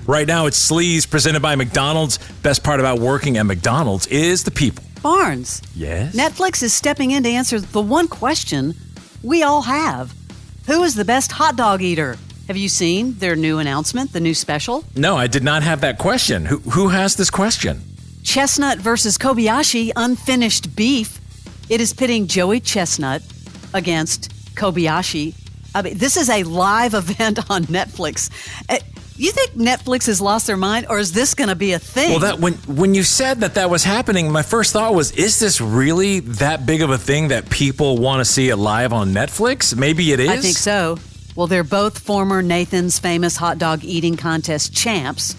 Right now, it's Sleaze presented by McDonald's. Best part about working at McDonald's is the people. Barnes. Yes? Netflix is stepping in to answer the one question we all have. Who is the best hot dog eater? Have you seen their new announcement, the new special? No, I did not have that question. Who has this question? Chestnut versus Kobayashi, unfinished beef. It is pitting Joey Chestnut against Kobayashi. I mean, this is a live event on Netflix. You think Netflix has lost their mind, or is this going to be a thing? Well, when you said that was happening, my first thought was, is this really that big of a thing that people want to see it live on Netflix? Maybe it is. I think so. Well, they're both former Nathan's Famous Hot Dog Eating Contest champs.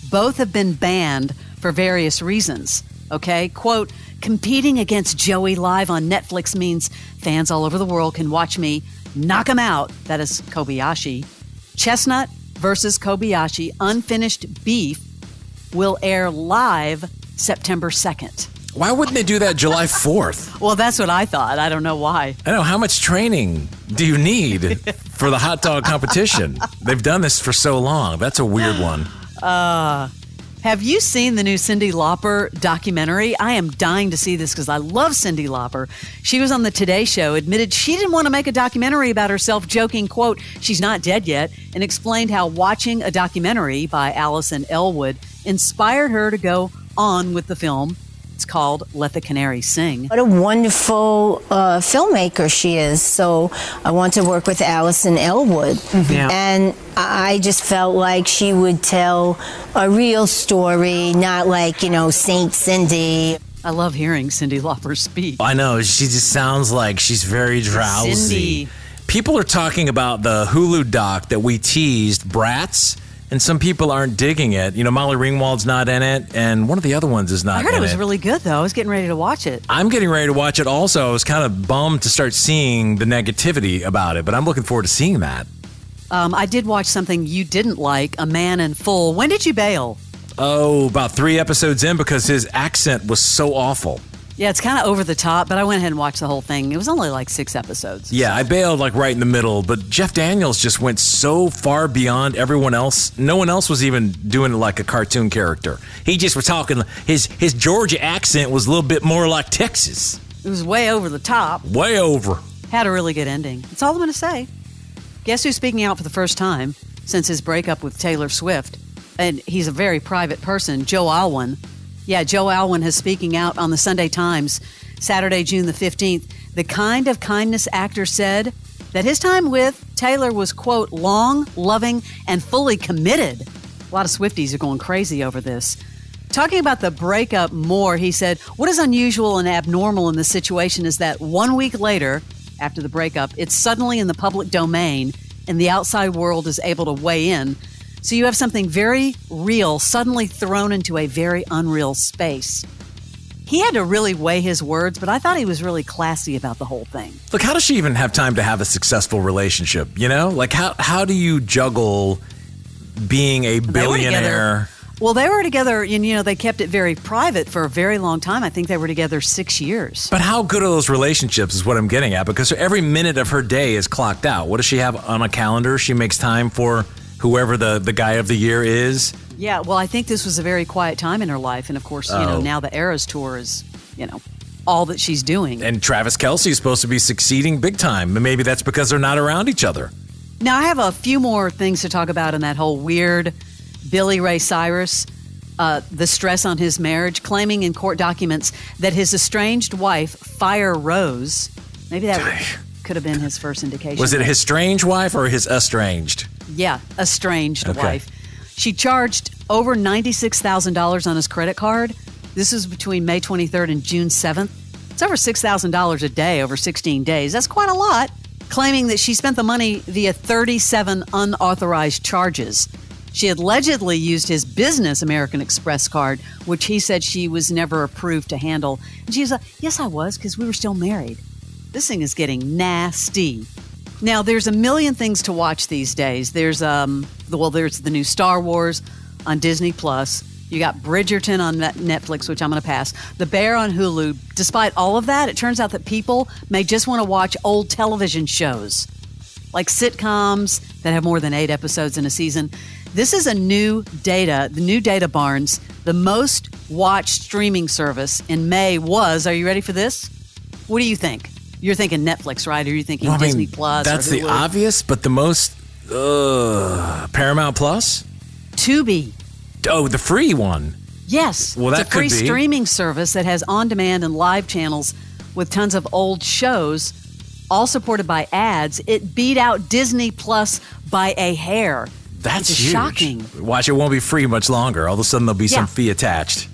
Both have been banned for various reasons. Okay? Quote, competing against Joey live on Netflix means fans all over the world can watch me knock him out. That is Kobayashi. Chestnut versus Kobayashi, unfinished beef, will air live September 2nd. Why wouldn't they do that July 4th? Well, that's what I thought. I don't know why. I know. How much training do you need for the hot dog competition? They've done this for so long. That's a weird one. Have you seen the new Cyndi Lauper documentary? I am dying to see this because I love Cyndi Lauper. She was on the Today Show, admitted she didn't want to make a documentary about herself, joking, quote, she's not dead yet, and explained how watching a documentary by Allison Elwood inspired her to go on with the film. It's called Let the Canary Sing. What a wonderful filmmaker she is. So I want to work with Allison Elwood. Mm-hmm. Yeah. And I just felt like she would tell a real story, not like, Saint Cyndi. I love hearing Cyndi Lauper speak. I know. She just sounds like she's very drowsy. Cyndi. People are talking about the Hulu doc that we teased, Bratz. And some people aren't digging it. Molly Ringwald's not in it, and one of the other ones is not in it. I heard it was really good, though. I was getting ready to watch it. I'm getting ready to watch it also. I was kind of bummed to start seeing the negativity about it, but I'm looking forward to seeing that. I did watch something you didn't like, A Man in Full. When did you bail? Oh, about 3 episodes in because his accent was so awful. Yeah, it's kind of over the top, but I went ahead and watched the whole thing. It was only like 6 episodes. Yeah, I bailed right in the middle, but Jeff Daniels just went so far beyond everyone else. No one else was even doing it like a cartoon character. He just was talking, his Georgia accent was a little bit more like Texas. It was way over the top. Way over. Had a really good ending. That's all I'm going to say. Guess who's speaking out for the first time since his breakup with Taylor Swift? And he's a very private person, Joe Alwyn. Yeah, Joe Alwyn is speaking out on the Sunday Times, Saturday, June the 15th. The kind of kindness actor said that his time with Taylor was, quote, long, loving, and fully committed. A lot of Swifties are going crazy over this. Talking about the breakup more, he said, what is unusual and abnormal in this situation is that 1 week later, after the breakup, it's suddenly in the public domain and the outside world is able to weigh in. So you have something very real suddenly thrown into a very unreal space. He had to really weigh his words, but I thought he was really classy about the whole thing. Look, how does she even have time to have a successful relationship, How do you juggle being a billionaire? Well, they were together, and, they kept it very private for a very long time. I think they were together 6 years. But how good are those relationships is what I'm getting at, because every minute of her day is clocked out. What does she have on a calendar? She makes time for whoever the guy of the year is. Yeah, well, I think this was a very quiet time in her life. And, of course, now the Eras Tour is, all that she's doing. And Travis Kelce is supposed to be succeeding big time. Maybe that's because they're not around each other. Now, I have a few more things to talk about in that whole weird Billy Ray Cyrus, the stress on his marriage, claiming in court documents that his estranged wife, Fire Rose, maybe that could have been his first indication. Was it his estranged wife or his estranged? Yeah, estranged wife. She charged over $96,000 on his credit card. This was between May 23rd and June 7th. It's over $6,000 a day over 16 days. That's quite a lot. Claiming that she spent the money via 37 unauthorized charges. She had allegedly used his business American Express card, which he said she was never approved to handle. And she was like, yes, I was, because we were still married. This thing is getting nasty. Now, there's a million things to watch these days. There's there's the new Star Wars on Disney Plus. You got Bridgerton on Netflix, which I'm going to pass. The Bear on Hulu. Despite all of that, it turns out that people may just want to watch old television shows, like sitcoms that have more than 8 episodes in a season. This is the new data Barnes. The most watched streaming service in May was, are you ready for this? What do you think? You're thinking Netflix, right? Or are you thinking Disney Plus? That's the obvious, but the most Paramount Plus? Tubi. Oh, the free one. Yes. Well, it's a free streaming service that has on-demand and live channels with tons of old shows, all supported by ads. It beat out Disney Plus by a hair. That's huge. Shocking. Watch, it won't be free much longer. All of a sudden, there'll be some fee attached.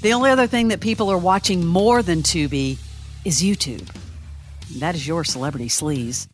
The only other thing that people are watching more than Tubi is YouTube. That is your celebrity sleaze.